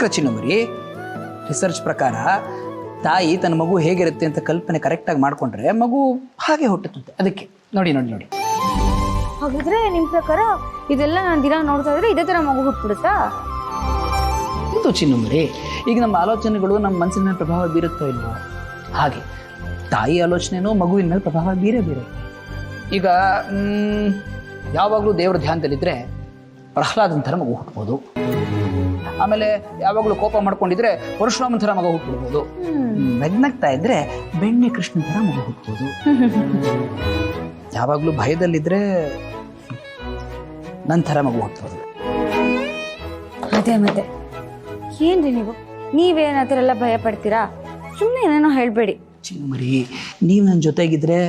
ಅದಕ್ಕೋಸ್ಕರ ಚಿನ್ನಮರಿ ರಿಸರ್ಚ್ ಪ್ರಕಾರ ತಾಯಿ ತನ್ನ ಮಗು ಹೇಗಿರುತ್ತೆ ಅಂತ ಕಲ್ಪನೆ ಕರೆಕ್ಟಾಗಿ ಮಾಡ್ಕೊಂಡ್ರೆ ಮಗು ಹಾಗೆ ಹುಟ್ಟುತ್ತೆ. ಅದಕ್ಕೆ ನೋಡಿ ನೋಡಿ ನೋಡಿ. ಹಾಗಿದ್ರೆ ನಿಮ್ ಪ್ರಕಾರ ಇದೆಲ್ಲ ನಾನು ದಿನ ನೋಡ್ತಾ ಇದ್ರೆ ಇದೇ ತರ ಮಗು ಹುಟ್ಬಿಡುತ್ತಾ? ಇದು ಚಿನ್ನಮರಿ, ಈಗ ನಮ್ಮ ಆಲೋಚನೆಗಳು ನಮ್ಮ ಮನಸ್ಸಿನ ಮೇಲೆ ಪ್ರಭಾವ ಬೀರುತ್ತೋ ಇಲ್ವೋ ಹಾಗೆ ತಾಯಿ ಆಲೋಚನೆನೂ ಮಗುವಿನ ಮೇಲೆ ಪ್ರಭಾವ ಬೀರುತ್ತೆ. ಈಗ ಯಾವಾಗಲೂ ದೇವರ ಧ್ಯಾನದಲ್ಲಿದ್ದರೆ ಪ್ರಹ್ಲಾದನ ಥರ ಮಗು ಹುಟ್ಬೋದು. ಆಮೇಲೆ ಯಾವಾಗಲೂ ಕೋಪ ಮಾಡ್ಕೊಂಡಿದ್ರೆ ಪರಶುರಾಮನ ಥರ ಮಗ ಹುಟ್ಬಿಡ್ಬೋದು. ನಗ್ನಗ್ತಾ ಇದ್ರೆ ಬೆಣ್ಣೆ ಕೃಷ್ಣನ ಥರ ಮಗು ಹುಟ್ಬೋದು. ಯಾವಾಗಲೂ ಭಯದಲ್ಲಿದ್ರೆ ನನ್ನ ಥರ ಮಗು ಹುಟ್ಬೋದು. ಅದೇ ಮತ್ತೆ ಏನ್ರಿ ನೀವೇನಾದ್ರೆಲ್ಲ ಭಯ ಪಡ್ತೀರಾ? ಸುಮ್ಮನೆ ಏನೇನೋ ಹೇಳ್ಬೇಡಿ. ಚಿನ್ನಮರಿ, ನೀವು ನನ್ನ ಜೊತೆಗಿದ್ರೆ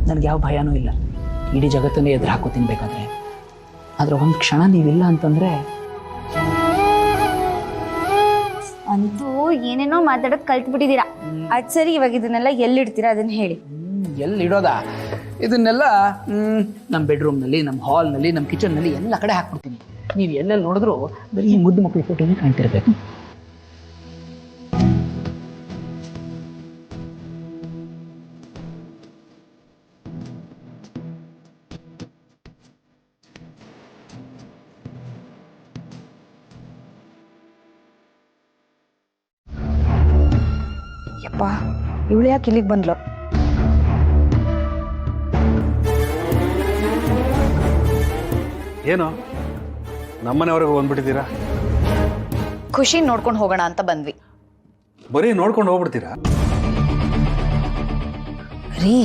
ನನಗೆ ಯಾವ ಭಯನೂ ಇಲ್ಲ. ಇಡೀ ಜಗತ್ತನ್ನೇ ಎದುರು ಹಾಕೋ ತಿನ್ಬೇಕಾದ್ರೆ. ಆದ್ರೆ ಒಂದು ಕ್ಷಣ ನೀವಿಲ್ಲ ಅಂತಂದ್ರೆ ಅಂತೂ ಏನೇನೋ ಮಾತಾಡೋದು ಕಲ್ತು ಬಿಟ್ಟಿದ್ದೀರಾ. ಅದ್ ಸರಿ, ಇವಾಗ ಇದನ್ನೆಲ್ಲ ಎಲ್ಲಿಡ್ತೀರಾ ಅದನ್ನ ಹೇಳಿ. ಎಲ್ಲಿ ಇಡೋದಾ? ಇದನ್ನೆಲ್ಲ ನಮ್ಮ ಬೆಡ್ರೂಮ್ನಲ್ಲಿ, ನಮ್ಮ ಹಾಲ್ನಲ್ಲಿ, ನಮ್ಮ ಕಿಚನ್ನಲ್ಲಿ ಎಲ್ಲ ಕಡೆ ಹಾಕ್ಬಿಡ್ತೀನಿ. ನೀವು ಎಲ್ಲೆಲ್ಲಿ ನೋಡಿದ್ರು ಬರೀ ಈ ಮುದ್ದು ಮಕ್ಕಳ ಫೋಟೋನೇ ಕಾಣ್ತಿರ್ಬೇಕು. ಯಪ್ಪ, ಇವಳು ಯಾಕೆ ಇಲ್ಲಿಗೆ ಬಂದ್ಲು? ಏನು ನಮ್ಮನೆವರೆಗೂ ಬಂದ್ಬಿಟ್ಟಿದ್ದೀರಾ? ಖುಷಿ ನೋಡ್ಕೊಂಡು ಹೋಗೋಣ ಅಂತ ಬಂದ್ವಿ. ಬರೀ ನೋಡ್ಕೊಂಡು ಹೋಗ್ಬಿಡ್ತೀರಾ? ರೀ,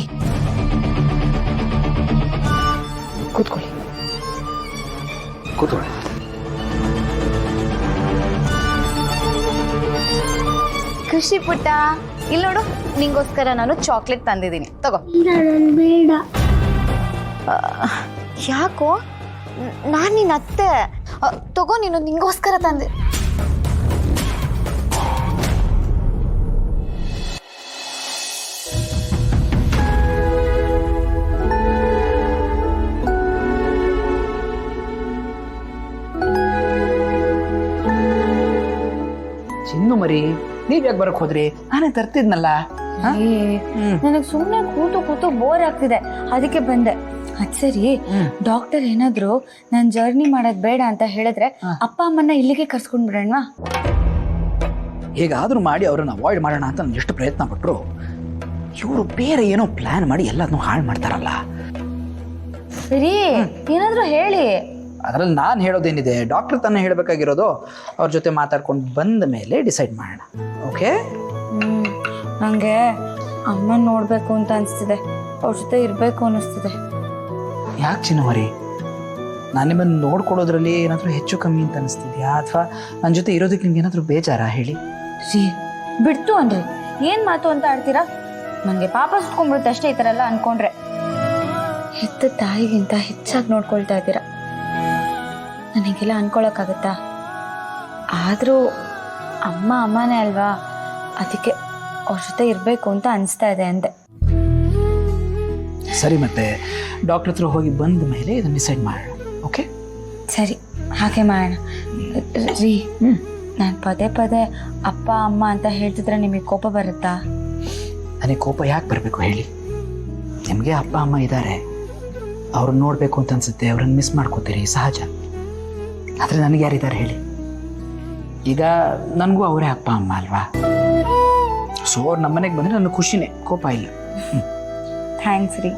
ಕೂತ್ಕೊಳ್ಳಿ. ಕೂತ್ಕೊಳ್ಳಿ. ಖುಷಿ ಪುಟ್ಟ, ಇಲ್ಲಿ ನೋಡು, ನಿಂಗೋಸ್ಕರ ನಾನು ಚಾಕ್ಲೇಟ್ ತಂದಿದ್ದೀನಿ, ತಗೋ. ಬೇಡ. ಯಾಕೋ? ನಾನು ನಿನ್ನ ಅತ್ತೆ. ತಗೋ, ನೀನು ನಿಂಗೋಸ್ಕರ ತಂದೆ. ಚಿನ್ನಮರಿ, ನೀವ್ ಯಾಕೆ ಬರಕ್ ಹೋದ್ರಿ? ನಾನೇ ತರ್ತಿದ್ನಲ್ಲ. ನನಗ್ ಸುಮ್ಮನೆ ಕೂತು ಕೂತು ಬೋರ್ ಆಗ್ತಿದೆ, ಅದಕ್ಕೆ ಬಂದೆ. ಅದ್ ಸರಿ, ಡಾಕ್ಟರ್ ಏನಾದ್ರು ನಾನ್ ಜರ್ನಿ ಮಾಡೋದ್ ಬೇಡ ಅಂತ ಹೇಳಿದ್ರೆ ಅಪ್ಪ ಅಮ್ಮನ್ನ ಇಲ್ಲಿಗೆ ಕರ್ಸ್ಕೊಂಡ್ ಬಿಡೋಣ. ಹೇಗಾದ್ರೂ ಮಾಡಿ ಅವ್ರನ್ನ ಅವಾಯ್ಡ್ ಮಾಡೋಣ ಅಂತ ನಾನು ಎಷ್ಟು ಪ್ರಯತ್ನ ಪಟ್ರು, ಇವರು ಬೇರೆ ಏನೋ ಪ್ಲಾನ್ ಮಾಡಿ ಎಲ್ಲದನ್ನೂ ಹಾಳು ಮಾಡ್ತಾರಲ್ಲ. ಸರಿ, ಏನಾದ್ರು ಹೇಳಿ. ಅದ್ರಲ್ಲಿ ನಾನು ಹೇಳೋದೇನಿದೆ? ಡಾಕ್ಟರ್ ತಾನೇ ಹೇಳಬೇಕಾಗಿರೋದು. ಅವ್ರ ಜೊತೆ ಮಾತಾಡ್ಕೊಂಡು ಬಂದ ಮೇಲೆ ಡಿಸೈಡ್ ಮಾಡೋಣ. ಓಕೆ? ನಂಗೆ ಅಮ್ಮನ್ ನೋಡ್ಬೇಕು ಅಂತ ಅನ್ಸ್ತಿದೆ, ಅವ್ರ ಜೊತೆ ಇರ್ಬೇಕು ಅನ್ನಿಸ್ತಿದೆ. ಯಾಕೆ ಚಿನ್ನಮರಿ, ನಾನು ನಿಮ್ಮನ್ನು ನೋಡ್ಕೊಳ್ಳೋದ್ರಲ್ಲಿ ಏನಾದರೂ ಹೆಚ್ಚು ಕಮ್ಮಿ ಅಂತ ಅನಿಸ್ತಿದ್ಯಾ, ಅಥವಾ ನನ್ನ ಜೊತೆ ಇರೋದಕ್ಕೆ ನಿಮ್ಗೆ ಏನಾದರೂ ಬೇಜಾರ ಹೇಳಿ? ರೀ, ಬಿಡ್ತು ಅನ್ರಿ, ಏನ್ ಮಾತು ಅಂತ ಆಡ್ತೀರಾ? ನಂಗೆ ಪಾಪ ಸುತ್ಕೊಂಡ್ಬಿಡುತ್ತೆ ಅಷ್ಟೇ ಈ ಥರ ಎಲ್ಲ ಅನ್ಕೊಂಡ್ರೆ. ಹೆತ್ತ ತಾಯಿಗಿಂತ ಹೆಚ್ಚಾಗಿ ನೋಡ್ಕೊಳ್ತಾ ಇದ್ದೀರಾ. ನನಗೆಲ್ಲ ಅನ್ಕೊಳಕ್ಕಾಗತ್ತಾ? ಆದರೂ ಅಮ್ಮ ಅಮ್ಮನೇ ಅಲ್ವಾ, ಅದಕ್ಕೆ ಅವ್ರ ಜೊತೆ ಇರಬೇಕು ಅಂತ ಅನಿಸ್ತಾ ಇದೆ ಅಂದೆ. ಸರಿ, ಮತ್ತೆ ಡಾಕ್ಟರ್ ಹತ್ರ ಹೋಗಿ ಬಂದ ಮೇಲೆ ಇದನ್ನು ಡಿಸೈಡ್ ಮಾಡೋಣ. ಓಕೆ? ಸರಿ, ಹಾಗೆ ಮಾಡೋಣ. ರೀ, ನಾನು ಪದೇ ಪದೇ ಅಪ್ಪ ಅಮ್ಮ ಅಂತ ಹೇಳ್ತಿದ್ರೆ ನಿಮಗೆ ಕೋಪ ಬರುತ್ತಾ? ನನಗೆ ಕೋಪ ಯಾಕೆ ಬರಬೇಕು ಹೇಳಿ? ನಿಮಗೆ ಅಪ್ಪ ಅಮ್ಮ ಇದ್ದಾರೆ, ಅವ್ರನ್ನ ನೋಡಬೇಕು ಅಂತ ಅನ್ಸುತ್ತೆ, ಅವ್ರನ್ನ ಮಿಸ್ ಮಾಡ್ಕೋತೀರಿ, ಸಹಜ. ಆದರೆ ನನಗೆ ಯಾರಿದ್ದಾರೆ ಹೇಳಿ? ಈಗ ನನಗೂ ಅವರೇ ಅಪ್ಪ ಅಮ್ಮ ಅಲ್ವಾ? ಸೊ ಅವ್ರು ನಮ್ಮ ಮನೆಗೆ ಬಂದರೆ ನನಗೆ ಖುಷಿನೇ, ಕೋಪ ಇಲ್ಲ. ಥ್ಯಾಂಕ್ಸ್ ರೀ.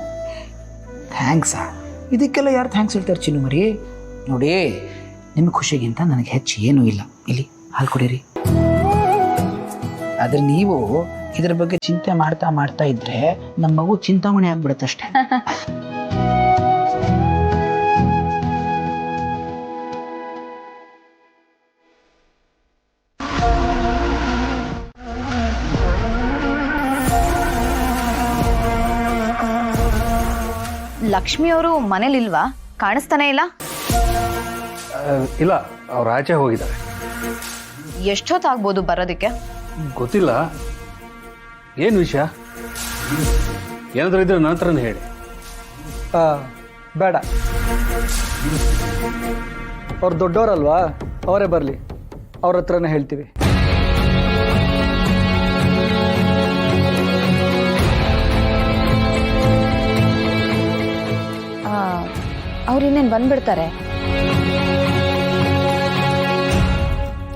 ಥ್ಯಾಂಕ್ಸಾ? ಇದಕ್ಕೆಲ್ಲ ಯಾರು ಥ್ಯಾಂಕ್ಸ್ ಹೇಳ್ತಾರೆ ಚಿನ್ನಮರಿ? ನೋಡಿ, ನಿಮ್ಮ ಖುಷಿಗಿಂತ ನನಗೆ ಹೆಚ್ಚು ಏನೂ ಇಲ್ಲ. ಇಲ್ಲಿ ಹಾಲು ಕುಡೀರಿ. ಆದರೆ ನೀವು ಇದ್ರ ಬಗ್ಗೆ ಚಿಂತೆ ಮಾಡ್ತಾ ಮಾಡ್ತಾ ಇದ್ರೆ ನಮ್ಮ ಮಗು ಚಿಂತಾಮಣಿ ಆಗ್ಬಿಡುತ್ತಷ್ಟೇ. ಲಕ್ಷ್ಮಿ ಅವರು ಮನೇಲಿಲ್ವಾ? ಕಾಣಿಸ್ತಾನೆ ಇಲ್ಲ. ಇಲ್ಲ, ಅವ್ರು ಆಚೆ ಹೋಗಿದ್ದಾರೆ. ಎಷ್ಟೊತ್ತಾಗ್ಬೋದು ಬರೋದಕ್ಕೆ? ಗೊತ್ತಿಲ್ಲ. ಏನು ವಿಷಯ? ಏನಾದರೂ ಇದ್ರೆ ನಂತರನೇ ಹೇಳಿ. ಬೇಡ, ಅವ್ರು ದೊಡ್ಡವರಲ್ವಾ, ಅವರೇ ಬರಲಿ. ಅವ್ರ ಹತ್ರನೇ ಹೇಳ್ತೀವಿ. ಅವ್ರು ಇನ್ನೇನು ಬಂದ್ಬಿಡ್ತಾರೆ.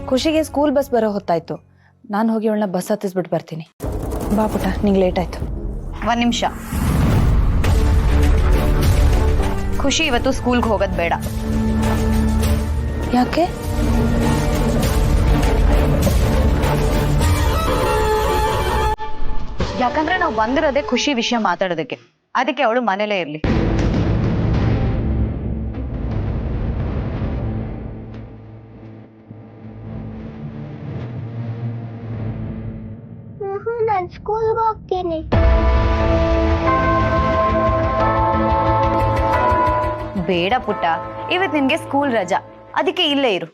ಖುಷಿಗೆ ಸ್ಕೂಲ್ ಬಸ್ ಬರೋ ಹೊತ್ತಾಯ್ತು. ನಾನು ಹೋಗಿ ಅವಳನ್ನ ಬಸ್ ಹತ್ತಿಸ್ಬಿಟ್ಟು ಬರ್ತೀನಿ. ಬಾ ಪುಟ್ಟ, ನಿಂಗೆ ಲೇಟ್ ಆಯ್ತು. ಒಂದು ನಿಮಿಷ. ಖುಷಿ ಇವತ್ತು ಸ್ಕೂಲ್ಗೆ ಹೋಗೋದು ಬೇಡ. ಯಾಕೆ? ಯಾಕಂದ್ರೆ ನಾವು ಬಂದಿರೋದೇ ಖುಷಿ ವಿಷಯ ಮಾತಾಡೋದಕ್ಕೆ. ಅದಕ್ಕೆ ಅವಳು ಮನೇಲೇ ಇರ್ಲಿ. ನಾನು ಸ್ಕೂಲ್ಗೆ ಹೋಗ್ತೀನಿ. ಬೇಡ ಪುಟ್ಟ, ಇವತ್ತು ನಿನ್ಗೆ ಸ್ಕೂಲ್ ರಜಾ, ಅದಕ್ಕೆ ಇಲ್ಲೇ ಇರು.